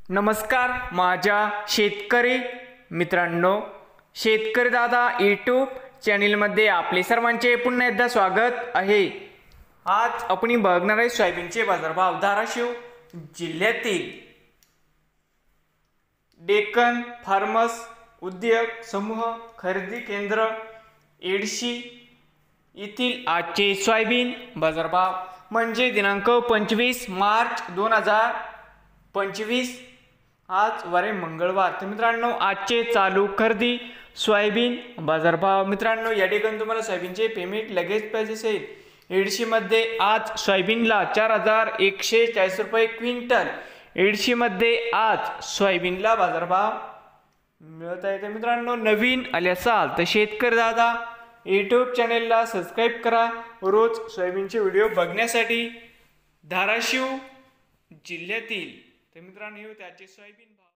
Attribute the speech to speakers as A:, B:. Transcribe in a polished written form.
A: नमस्कार माझ्या शेतकरी मित्रांनो, शेतकरी दादा यूट्यूब चॅनलमध्ये आपले सर्वांचे पुन्हा एकदा स्वागत आहे। आज आपण बघणार आहे सोयाबीनचे बाजारभाव। धाराशिव जिल्ह्यातील डेक्कन फार्मर्स उद्योग समूह खरेदी केंद्र येडशी येथील आजचे सोयाबीन बाजारभाव म्हणजे दिनांक 25 मार्च 2025, आज वारे मंगळवार। तर मित्रांनो, आजचे चालू खरेदी सोयाबीन बाजारभाव। मित्रांनो, या ठिकाणी तुम्हाला सोयाबीनचे पेमेंट लगेच पाहिजे असेल, येडशी मध्ये आज सोयाबीनला 4140 रुपये क्विंटल, येडशी मध्ये आज सोयाबीनला बाजारभाव मिळत आहे। तर मित्रांनो, नवीन आले असाल तर शेतकरी दादा यूट्यूब चॅनलला सबस्क्राईब करा रोज सोयाबीनचे व्हिडिओ बघण्यासाठी। धाराशिव जिल्ह्यातील तर मित्रांनो, त्याचे सोयाबीन